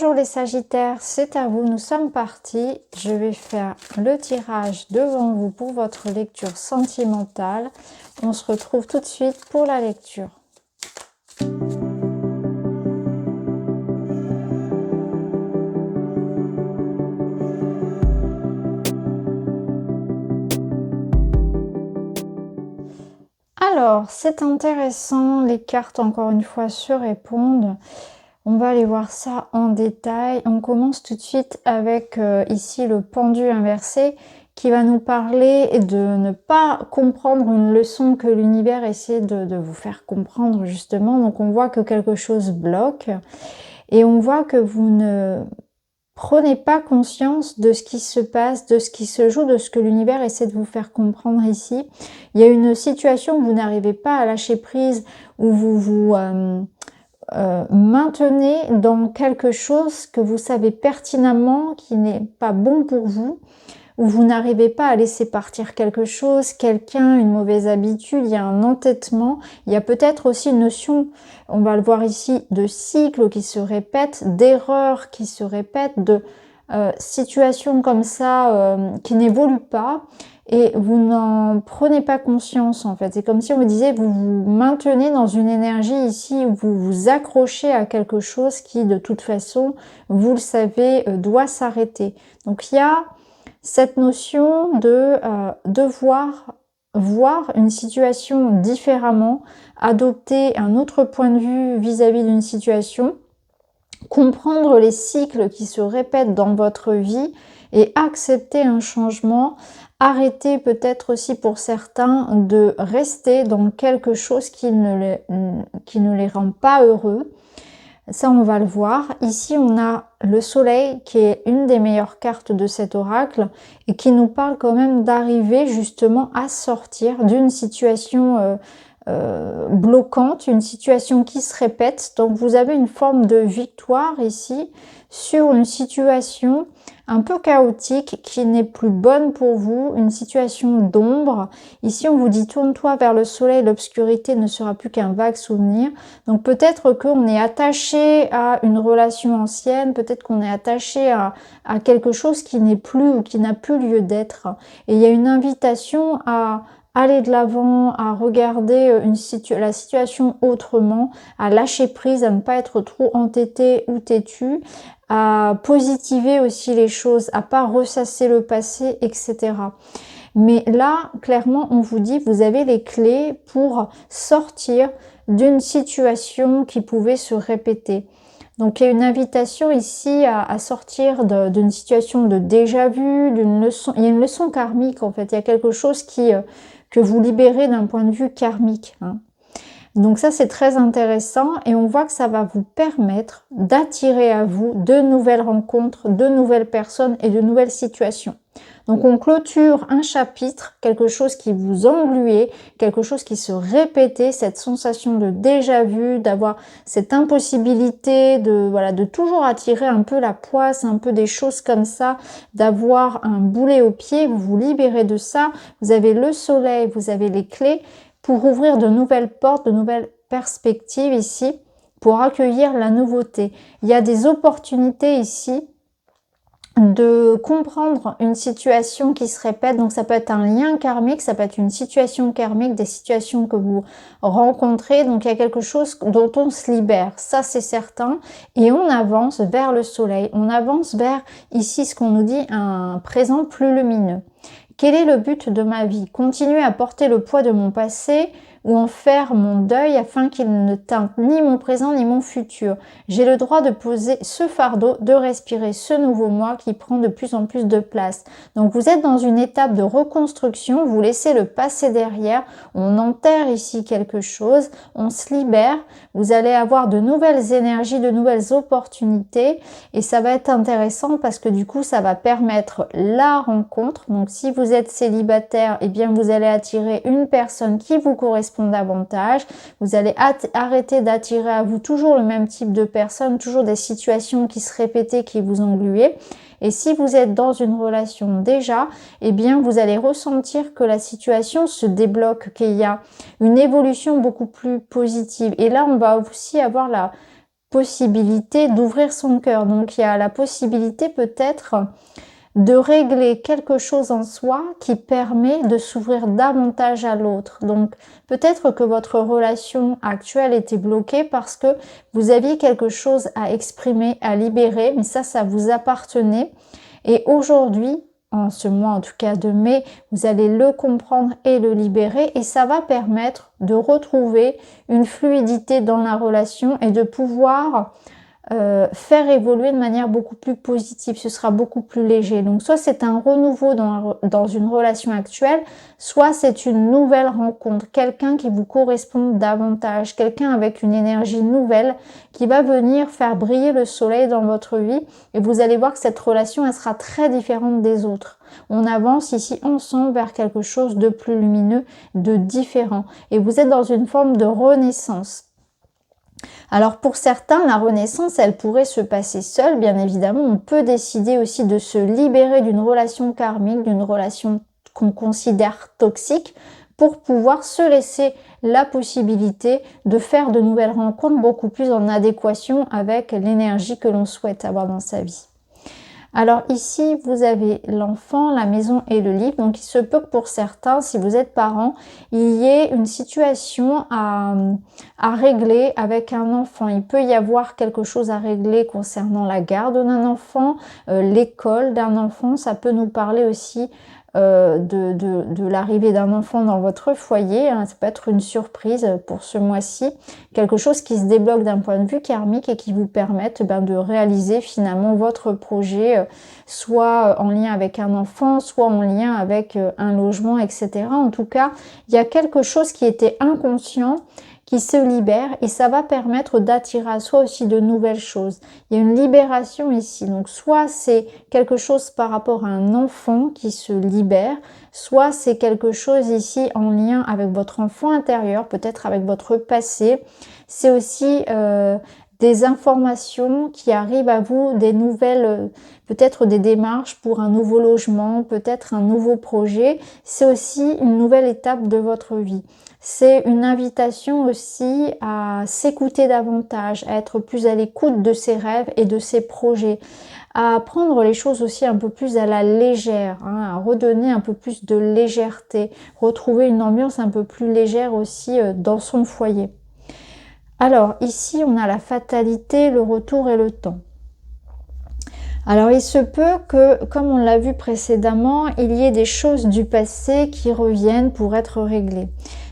Bonjour les Sagittaires, c'est à vous, nous sommes partis. Je vais faire le tirage devant vous pour votre lecture sentimentale. On se retrouve tout de suite pour la lecture. Alors, c'est intéressant, les cartes encore une fois se répondent. On va aller voir ça en détail. On commence tout de suite avec ici le pendu inversé qui va nous parler de ne pas comprendre une leçon que l'univers essaie de vous faire comprendre justement. Donc on voit que quelque chose bloque et on voit que vous ne prenez pas conscience de ce qui se passe, de ce qui se joue, de ce que l'univers essaie de vous faire comprendre ici. Il y a une situation où vous n'arrivez pas à lâcher prise, où vous vous maintenez dans quelque chose que vous savez pertinemment qui n'est pas bon pour vous, où vous n'arrivez pas à laisser partir quelque chose, quelqu'un, une mauvaise habitude, il y a un entêtement, il y a peut-être aussi une notion, on va le voir ici, de cycle qui se répète, d'erreurs qui se répètent, de situations comme ça qui n'évoluent pas, et vous n'en prenez pas conscience en fait. C'est comme si on vous disait, vous vous maintenez dans une énergie ici où vous vous accrochez à quelque chose qui de toute façon, vous le savez, doit s'arrêter. Donc il y a cette notion de devoir voir une situation différemment, adopter un autre point de vue vis-à-vis d'une situation, comprendre les cycles qui se répètent dans votre vie et accepter un changement, arrêter peut-être aussi pour certains de rester dans quelque chose qui ne les rend pas heureux. Ça, on va le voir. Ici, on a le soleil qui est une des meilleures cartes de cet oracle et qui nous parle quand même d'arriver justement à sortir d'une situation bloquante, une situation qui se répète. Donc, vous avez une forme de victoire ici sur une situation un peu chaotique qui n'est plus bonne pour vous, une situation d'ombre. Ici, on vous dit tourne-toi vers le soleil, l'obscurité ne sera plus qu'un vague souvenir. Donc peut-être qu'on est attaché à une relation ancienne, peut-être qu'on est attaché à quelque chose qui n'est plus ou qui n'a plus lieu d'être. Et il y a une invitation à aller de l'avant, à regarder la situation autrement, à lâcher prise, à ne pas être trop entêté ou têtu, à positiver aussi les choses, à pas ressasser le passé, etc. Mais là, clairement, on vous dit, vous avez les clés pour sortir d'une situation qui pouvait se répéter. Donc, il y a une invitation ici à sortir d'une situation de déjà-vu, d'une leçon. Il y a une leçon karmique, en fait. Il y a quelque chose que vous libérez d'un point de vue karmique, hein. Donc ça, c'est très intéressant et on voit que ça va vous permettre d'attirer à vous de nouvelles rencontres, de nouvelles personnes et de nouvelles situations. Donc on clôture un chapitre, quelque chose qui vous engluait, quelque chose qui se répétait, cette sensation de déjà-vu, d'avoir cette impossibilité de toujours attirer un peu la poisse, un peu des choses comme ça, d'avoir un boulet au pied, vous vous libérez de ça, vous avez le soleil, vous avez les clés, pour ouvrir de nouvelles portes, de nouvelles perspectives ici, pour accueillir la nouveauté. Il y a des opportunités ici de comprendre une situation qui se répète. Donc ça peut être un lien karmique, ça peut être une situation karmique, des situations que vous rencontrez. Donc il y a quelque chose dont on se libère, ça c'est certain. Et on avance vers le soleil, on avance vers ici ce qu'on nous dit un présent plus lumineux. Quel est le but de ma vie? Continuer à porter le poids de mon passé ou en faire mon deuil afin qu'il ne teinte ni mon présent ni mon futur. J'ai le droit de poser ce fardeau, de respirer ce nouveau moi qui prend de plus en plus de place. Donc vous êtes dans une étape de reconstruction, vous laissez le passé derrière, on enterre ici quelque chose, on se libère, vous allez avoir de nouvelles énergies, de nouvelles opportunités et ça va être intéressant parce que du coup ça va permettre la rencontre. Donc si vous êtes célibataire, eh bien vous allez attirer une personne qui vous correspond davantage, vous allez arrêter d'attirer à vous toujours le même type de personnes, toujours des situations qui se répétaient, qui vous engluaient. Et si vous êtes dans une relation déjà, eh bien vous allez ressentir que la situation se débloque, qu'il y a une évolution beaucoup plus positive. Et là, on va aussi avoir possibilité d'ouvrir son cœur. Donc il y a la possibilité peut-être de régler quelque chose en soi qui permet de s'ouvrir davantage à l'autre. Donc peut-être que votre relation actuelle était bloquée parce que vous aviez quelque chose à exprimer, à libérer, mais ça vous appartenait. Et aujourd'hui, en ce mois en tout cas de mai, vous allez le comprendre et le libérer et ça va permettre de retrouver une fluidité dans la relation et de pouvoir faire évoluer de manière beaucoup plus positive, ce sera beaucoup plus léger. Donc soit c'est un renouveau dans une relation actuelle, soit c'est une nouvelle rencontre, quelqu'un qui vous correspond davantage, quelqu'un avec une énergie nouvelle qui va venir faire briller le soleil dans votre vie et vous allez voir que cette relation elle sera très différente des autres. On avance ici ensemble vers quelque chose de plus lumineux, de différent et vous êtes dans une forme de renaissance. Alors pour certains, la renaissance, elle pourrait se passer seule, bien évidemment. On peut décider aussi de se libérer d'une relation karmique, d'une relation qu'on considère toxique, pour pouvoir se laisser la possibilité de faire de nouvelles rencontres beaucoup plus en adéquation avec l'énergie que l'on souhaite avoir dans sa vie. Alors ici, vous avez l'enfant, la maison et le livre. Donc il se peut que pour certains, si vous êtes parent, il y ait une situation à régler avec un enfant. Il peut y avoir quelque chose à régler concernant la garde d'un enfant, l'école d'un enfant. Ça peut nous parler aussi de l'arrivée d'un enfant dans votre foyer. Ça peut être une surprise pour ce mois-ci. Quelque chose qui se débloque d'un point de vue karmique et qui vous permette de réaliser finalement votre projet, soit en lien avec un enfant, soit en lien avec un logement, etc. En tout cas, il y a quelque chose qui était inconscient qui se libère et ça va permettre d'attirer à soi aussi de nouvelles choses. Il y a une libération ici, donc soit c'est quelque chose par rapport à un enfant qui se libère, soit c'est quelque chose ici en lien avec votre enfant intérieur, peut-être avec votre passé. C'est aussi des informations qui arrivent à vous, des nouvelles, peut-être des démarches pour un nouveau logement, peut-être un nouveau projet. C'est aussi une nouvelle étape de votre vie. C'est une invitation aussi à s'écouter davantage, à être plus à l'écoute de ses rêves et de ses projets, à prendre les choses aussi un peu plus à la légère, à redonner un peu plus de légèreté, retrouver une ambiance un peu plus légère aussi dans son foyer. Alors ici, on a la fatalité, le retour et le temps. Alors il se peut que, comme on l'a vu précédemment, il y ait des choses du passé qui reviennent pour être réglées.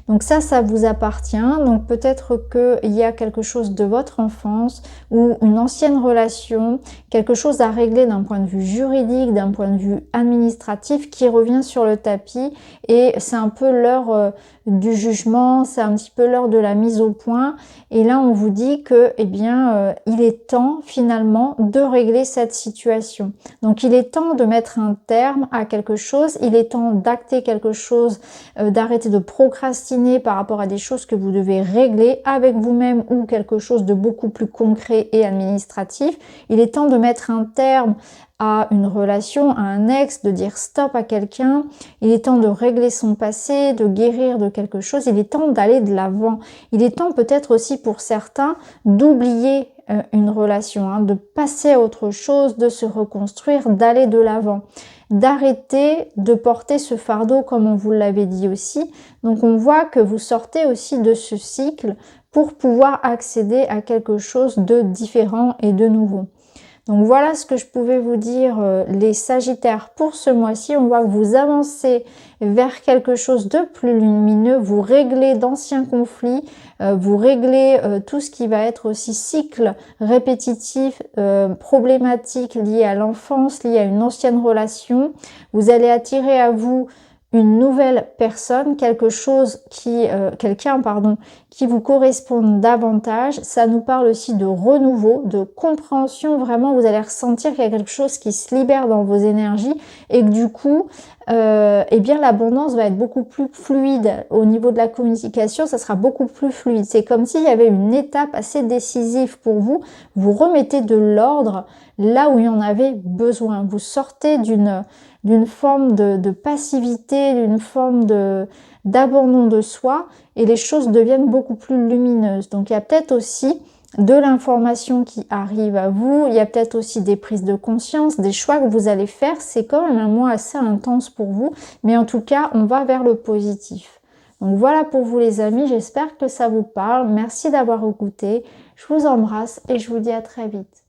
Donc ça vous appartient. Donc peut-être qu'il y a quelque chose de votre enfance ou une ancienne relation, quelque chose à régler d'un point de vue juridique, d'un point de vue administratif qui revient sur le tapis et c'est un peu l'heure du jugement, c'est un petit peu l'heure de la mise au point. Et là, on vous dit que, il est temps finalement de régler cette situation. Donc, il est temps de mettre un terme à quelque chose. Il est temps d'acter quelque chose, d'arrêter de procrastiner par rapport à des choses que vous devez régler avec vous-même ou quelque chose de beaucoup plus concret et administratif. Il est temps de mettre un terme à une relation, à un ex, de dire stop à quelqu'un. Il est temps de régler son passé, de guérir de quelque chose. Il est temps d'aller de l'avant. Il est temps peut-être aussi pour certains d'oublier une relation, de passer à autre chose, de se reconstruire, d'aller de l'avant, d'arrêter de porter ce fardeau comme on vous l'avait dit aussi. Donc on voit que vous sortez aussi de ce cycle pour pouvoir accéder à quelque chose de différent et de nouveau. Donc voilà ce que je pouvais vous dire les Sagittaires pour ce mois-ci. On voit que vous avancez vers quelque chose de plus lumineux, vous réglez d'anciens conflits, vous réglez tout ce qui va être aussi cycle répétitif, problématique lié à l'enfance, lié à une ancienne relation. Vous allez attirer à vous une nouvelle personne, quelqu'un qui vous correspond davantage. Ça nous parle aussi de renouveau, de compréhension. Vraiment, vous allez ressentir qu'il y a quelque chose qui se libère dans vos énergies et que du coup, l'abondance va être beaucoup plus fluide au niveau de la communication. Ça sera beaucoup plus fluide. C'est comme s'il y avait une étape assez décisive pour vous. Vous remettez de l'ordre là où il y en avait besoin. Vous sortez d'une forme de passivité, d'une forme d'abandon de soi et les choses deviennent beaucoup plus lumineuses. Donc il y a peut-être aussi de l'information qui arrive à vous. Il y a peut-être aussi des prises de conscience, des choix que vous allez faire. C'est quand même un mois assez intense pour vous, mais en tout cas, on va vers le positif. Donc voilà pour vous les amis, j'espère que ça vous parle. Merci d'avoir écouté. Je vous embrasse et je vous dis à très vite.